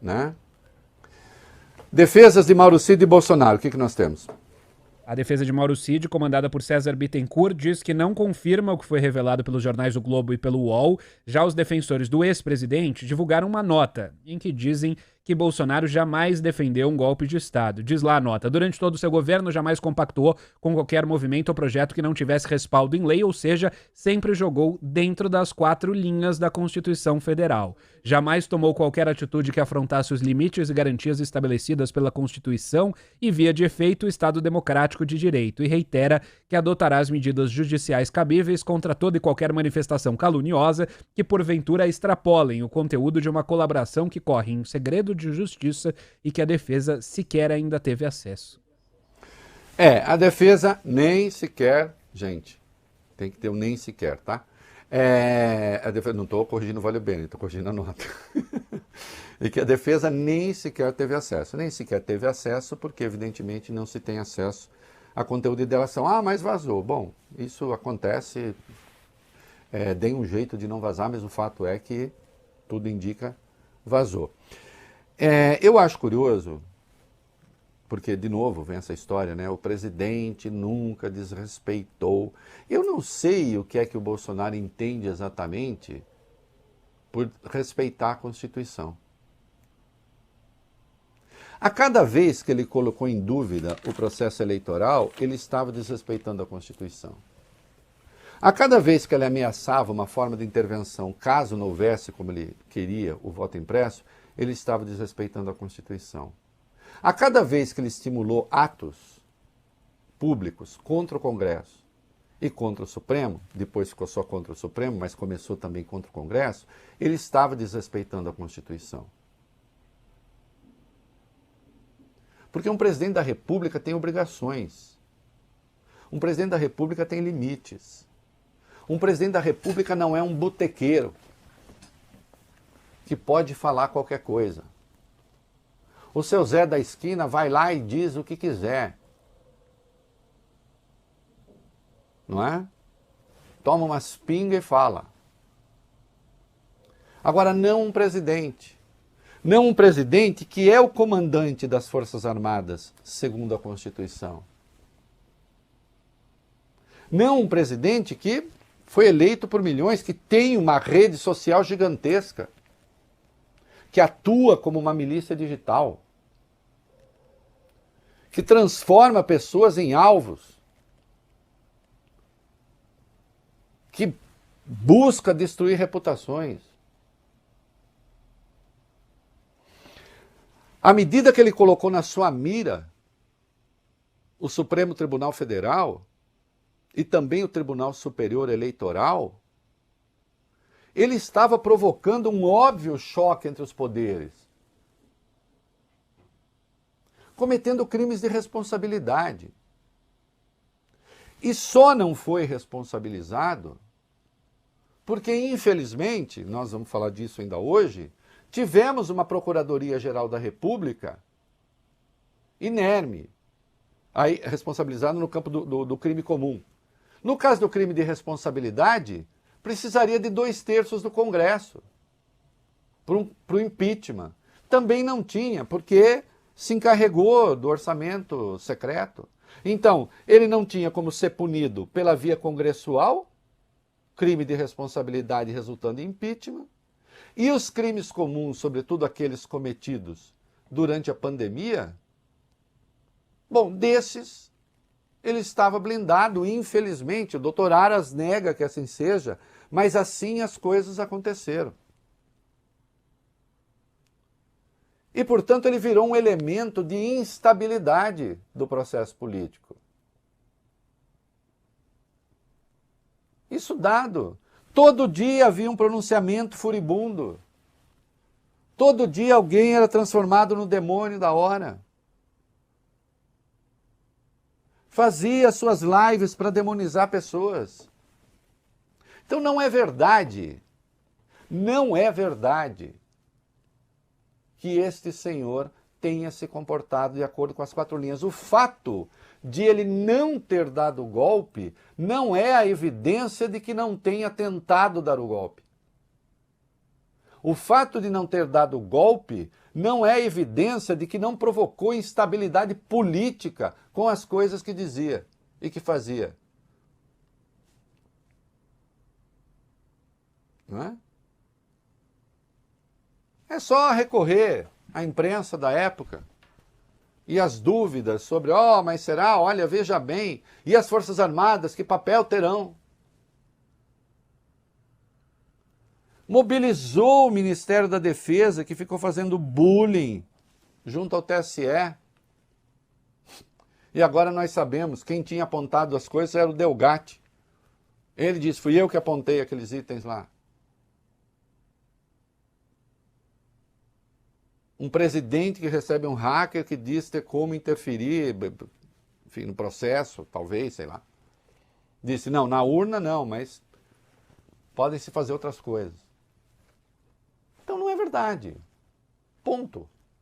né? Defesas de Mauro Cid e Bolsonaro, o que nós temos? A defesa de Mauro Cid, comandada por César Bittencourt, diz que não confirma o que foi revelado pelos jornais O Globo e pelo UOL. Já os defensores do ex-presidente divulgaram uma nota em que dizem que Bolsonaro jamais defendeu um golpe de Estado. Diz lá a nota: durante todo o seu governo, jamais compactuou com qualquer movimento ou projeto que não tivesse respaldo em lei, ou seja, sempre jogou dentro das 4 linhas da Constituição Federal. Jamais tomou qualquer atitude que afrontasse os limites e garantias estabelecidas pela Constituição e, via de efeito, o Estado Democrático de Direito, e reitera que adotará as medidas judiciais cabíveis contra toda e qualquer manifestação caluniosa que, porventura, extrapolem o conteúdo de uma colaboração que corre em segredo de justiça e que a defesa sequer ainda teve acesso. A defesa nem sequer, gente, tem que ter um nem sequer, tá? A defesa, não estou corrigindo o Vale Bene, estou corrigindo a nota. E que a defesa nem sequer teve acesso. Nem sequer teve acesso porque, evidentemente, não se tem acesso a conteúdo de delação. Ah, mas vazou. Bom, isso acontece, deem um jeito de não vazar, mas o fato é que tudo indica vazou. Eu acho curioso, porque, de novo, vem essa história, né? O presidente nunca desrespeitou. Eu não sei o que é que o Bolsonaro entende exatamente por respeitar a Constituição. A cada vez que ele colocou em dúvida o processo eleitoral, ele estava desrespeitando a Constituição. A cada vez que ele ameaçava uma forma de intervenção, caso não houvesse, como ele queria, o voto impresso, ele estava desrespeitando a Constituição. A cada vez que ele estimulou atos públicos contra o Congresso e contra o Supremo, depois ficou só contra o Supremo, mas começou também contra o Congresso, ele estava desrespeitando a Constituição. Porque um presidente da República tem obrigações. Um presidente da República tem limites. Um presidente da República não é um botequeiro que pode falar qualquer coisa. O seu Zé da esquina vai lá e diz o que quiser. Não é? Toma umas pingas e fala. Agora, não um presidente. Não um presidente que é o comandante das Forças Armadas, segundo a Constituição. Não um presidente que foi eleito por milhões, que tem uma rede social gigantesca, que atua como uma milícia digital, que transforma pessoas em alvos, que busca destruir reputações. À medida que ele colocou na sua mira o Supremo Tribunal Federal e também o Tribunal Superior Eleitoral, ele estava provocando um óbvio choque entre os poderes, cometendo crimes de responsabilidade. E só não foi responsabilizado porque, infelizmente, nós vamos falar disso ainda hoje, tivemos uma Procuradoria-Geral da República inerme, aí responsabilizado no campo do crime comum. No caso do crime de responsabilidade, precisaria de 2/3 do Congresso para o impeachment. Também não tinha, porque se encarregou do orçamento secreto. Então, ele não tinha como ser punido pela via congressual, crime de responsabilidade resultando em impeachment, e os crimes comuns, sobretudo aqueles cometidos durante a pandemia, bom, desses ele estava blindado, infelizmente. O doutor Aras nega que assim seja, mas assim as coisas aconteceram. E, portanto, ele virou um elemento de instabilidade do processo político. Isso dado. Todo dia havia um pronunciamento furibundo. Todo dia alguém era transformado no demônio da hora. Fazia suas lives para demonizar pessoas. Então não é verdade que este senhor tenha se comportado de acordo com as 4 linhas. O fato de ele não ter dado o golpe não é a evidência de que não tenha tentado dar o golpe. O fato de não ter dado golpe não é evidência de que não provocou instabilidade política com as coisas que dizia e que fazia. Não é? É só recorrer à imprensa da época e as dúvidas sobre, mas será? Olha, veja bem. E as Forças Armadas, que papel terão? Mobilizou o Ministério da Defesa, que ficou fazendo bullying junto ao TSE. E agora nós sabemos, quem tinha apontado as coisas era o Delgatti. Ele disse, fui eu que apontei aqueles itens lá. Um presidente que recebe um hacker que diz ter como interferir, enfim, no processo, talvez, sei lá. Disse, não, na urna não, mas podem se fazer outras coisas. Então não é verdade. Ponto.